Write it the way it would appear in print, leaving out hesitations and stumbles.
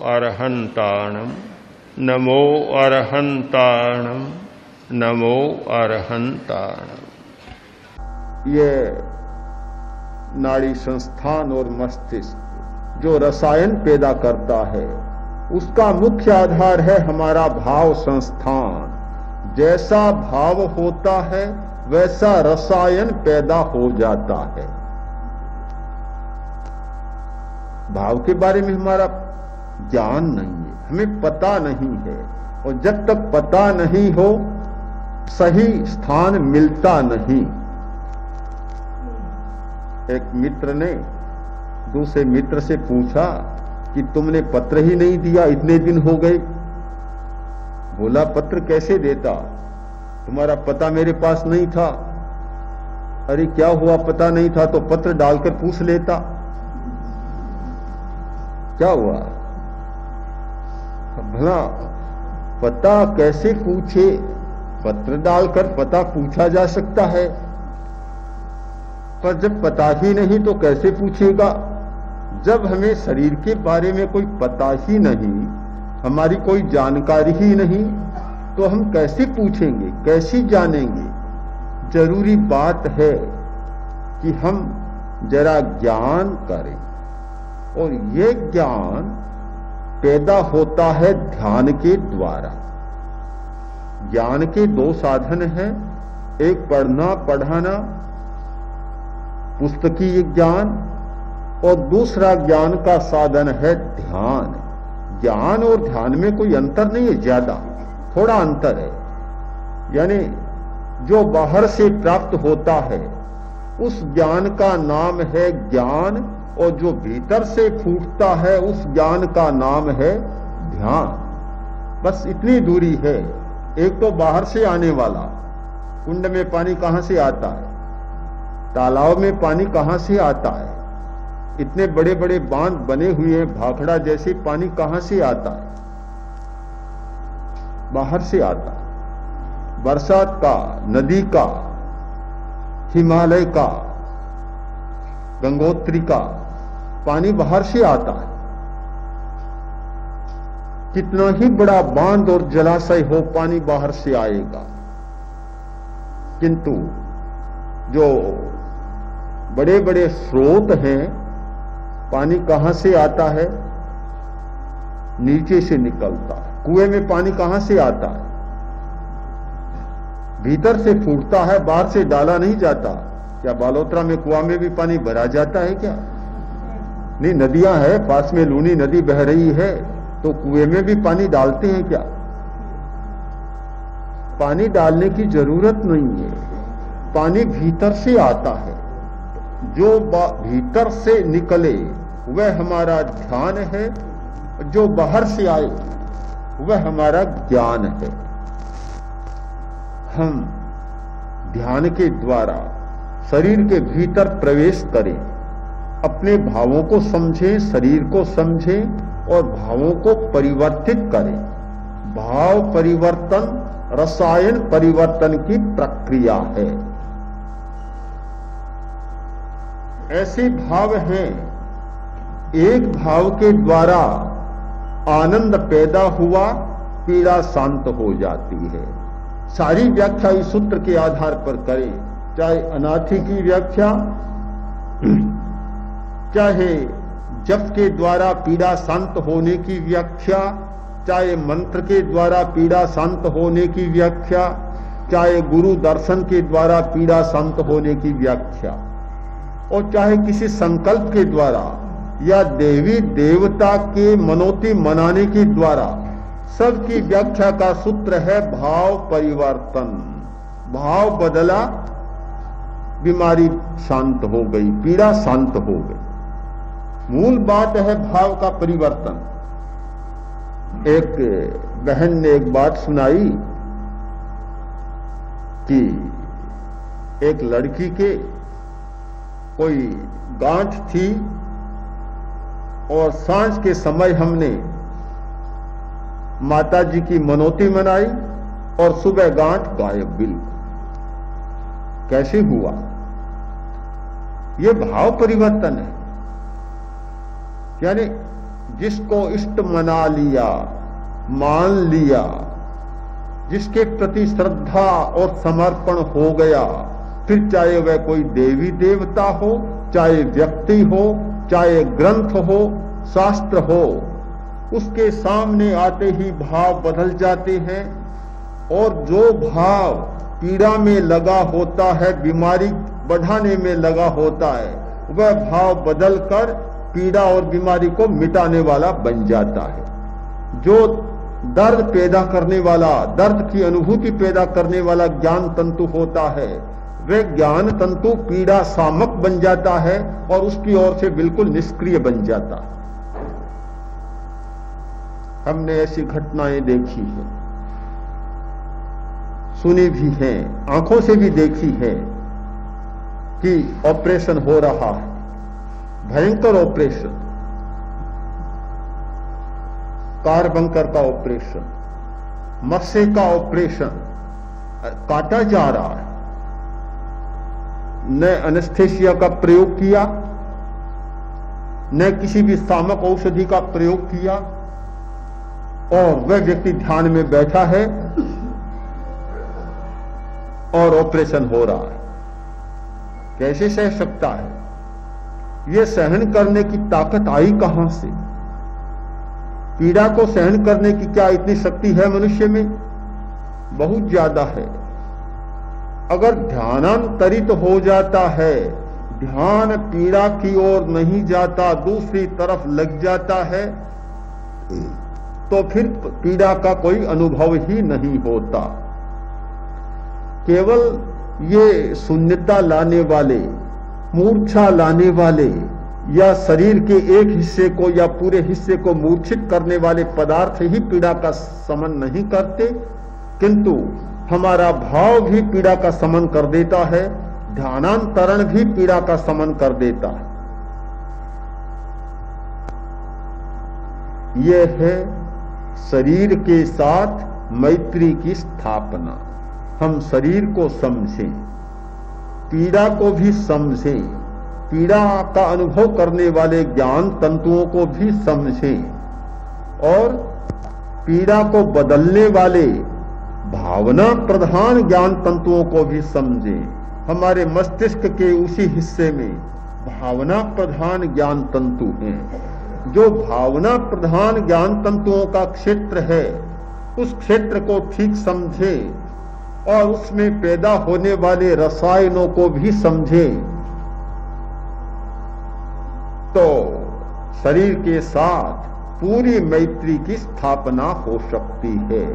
अरहंताणम नमो अरहंताणम नमो अरहंताणम। ये नाड़ी संस्थान और मस्तिष्क जो रसायन पैदा करता है उसका मुख्य आधार है हमारा भाव संस्थान। जैसा भाव होता है वैसा रसायन पैदा हो जाता है। भाव के बारे में हमारा ज्ञान नहीं है, हमें पता नहीं है, और जब तक पता नहीं हो सही स्थान मिलता नहीं। एक मित्र ने दूसरे मित्र से पूछा कि तुमने पत्र ही नहीं दिया, इतने दिन हो गए। बोला पत्र कैसे देता, तुम्हारा पता मेरे पास नहीं था। अरे क्या हुआ, पता नहीं था तो पत्र डालकर पूछ लेता, क्या हुआ। भला पता कैसे पूछे, पत्र डालकर पता पूछा जा सकता है, पर जब पता ही नहीं तो कैसे पूछेगा। जब हमें शरीर के बारे में कोई पता ही नहीं, हमारी कोई जानकारी ही नहीं, तो हम कैसे पूछेंगे, कैसे जानेंगे। जरूरी बात है कि हम जरा ज्ञान करें, और ये ज्ञान पैदा होता है ध्यान के द्वारा। ज्ञान के दो साधन हैं, एक पढ़ना पढ़ाना पुस्तकीय ज्ञान, और दूसरा ज्ञान का साधन है ध्यान। ज्ञान और ध्यान में कोई अंतर नहीं है, ज्यादा थोड़ा अंतर है। यानी जो बाहर से प्राप्त होता है उस ज्ञान का नाम है ज्ञान, और जो भीतर से फूटता है उस ज्ञान का नाम है ध्यान। बस इतनी दूरी है। एक तो बाहर से आने वाला, कुंड में पानी कहां से आता है, तालाब में पानी कहां से आता है, इतने बड़े बड़े बांध बने हुए हैं, भाखड़ा जैसे पानी कहां से आता है, बाहर से आता है। बरसात का, नदी का, हिमालय का, गंगोत्री का पानी बाहर से आता है। कितना ही बड़ा बांध और जलाशय हो, पानी बाहर से आएगा। किंतु जो बड़े बड़े स्रोत हैं, पानी कहां से आता है, नीचे से निकलता है। कुएं में पानी कहां से आता है, भीतर से फूटता है, बाहर से डाला नहीं जाता। क्या बालोतरा में कुआं में भी पानी भरा जाता है क्या? नहीं, नदियां है पास में, लूनी नदी बह रही है तो कुएं में भी पानी डालते हैं क्या? पानी डालने की जरूरत नहीं है, पानी भीतर से आता है। जो भीतर से निकले वह हमारा ध्यान है, जो बाहर से आए वह हमारा ज्ञान है। हम ध्यान के द्वारा शरीर के भीतर प्रवेश करें, अपने भावों को समझें, शरीर को समझें और भावों को परिवर्तित करें। भाव परिवर्तन रसायन परिवर्तन की प्रक्रिया है। ऐसे भाव हैं, एक भाव के द्वारा आनंद पैदा हुआ, पीड़ा शांत हो जाती है। सारी व्याख्या इस सूत्र के आधार पर करें, चाहे अनाथि की व्याख्या, चाहे जप के द्वारा पीड़ा शांत होने की व्याख्या, चाहे मंत्र के द्वारा पीड़ा शांत होने की व्याख्या, चाहे गुरु दर्शन के द्वारा पीड़ा शांत होने की व्याख्या, और चाहे किसी संकल्प के द्वारा या देवी देवता के मनोती मनाने के द्वारा, सबकी व्याख्या का सूत्र है भाव परिवर्तन। भाव बदला, बीमारी शांत हो गई, पीड़ा शांत हो गई। मूल बात है भाव का परिवर्तन। एक बहन ने एक बात सुनाई कि एक लड़की के कोई गांठ थी और सांझ के समय हमने माता जी की मनोती मनाई और सुबह गांठ गायब बिल्कुल। कैसे हुआ? यह भाव परिवर्तन है। यानी जिसको इष्ट मना लिया, मान लिया, जिसके प्रति श्रद्धा और समर्पण हो गया, फिर चाहे वह कोई देवी देवता हो, चाहे व्यक्ति हो, चाहे ग्रंथ हो, शास्त्र हो, उसके सामने आते ही भाव बदल जाते हैं। और जो भाव पीड़ा में लगा होता है, बीमारी बढ़ाने में लगा होता है, वह भाव बदलकर पीड़ा और बीमारी को मिटाने वाला बन जाता है। जो दर्द पैदा करने वाला, दर्द की अनुभूति पैदा करने वाला ज्ञान तंतु होता है, वह ज्ञान तंतु पीड़ा शामक बन जाता है और उसकी ओर से बिल्कुल निष्क्रिय बन जाता है। हमने ऐसी घटनाएं देखी हैं, सुनी भी हैं, आंखों से भी देखी है कि ऑपरेशन हो रहा है, भयंकर ऑपरेशन, कार बंकर का ऑपरेशन, मस्से का ऑपरेशन, काटा जा रहा है। न एनेस्थेसिया का प्रयोग किया, न किसी भी शामक औषधि का प्रयोग किया, और वह व्यक्ति ध्यान में बैठा है और ऑपरेशन हो रहा है। कैसे सह सकता है? यह सहन करने की ताकत आई कहां से? पीड़ा को सहन करने की क्या इतनी शक्ति है मनुष्य में? बहुत ज्यादा है। अगर ध्यानांतरित हो जाता है, ध्यान पीड़ा की ओर नहीं जाता, दूसरी तरफ लग जाता है, तो फिर पीड़ा का कोई अनुभव ही नहीं होता। केवल ये शून्यता लाने वाले, मूर्छा लाने वाले, या शरीर के एक हिस्से को या पूरे हिस्से को मूर्छित करने वाले पदार्थ ही पीड़ा का शमन नहीं करते, किंतु हमारा भाव भी पीड़ा का शमन कर देता है, ध्यानांतरण भी पीड़ा का शमन कर देता है। यह है शरीर के साथ मैत्री की स्थापना। हम शरीर को समझें, पीड़ा को भी समझें, पीड़ा का अनुभव करने वाले ज्ञान तंतुओं को भी समझें, और पीड़ा को बदलने वाले भावना प्रधान ज्ञान तंतुओं को भी समझें। हमारे मस्तिष्क के उसी हिस्से में भावना प्रधान ज्ञान तंतु हैं। जो भावना प्रधान ज्ञान तंतुओं का क्षेत्र है, उस क्षेत्र को ठीक समझे और उसमें पैदा होने वाले रसायनों को भी समझे, तो शरीर के साथ पूरी मैत्री की स्थापना हो सकती है।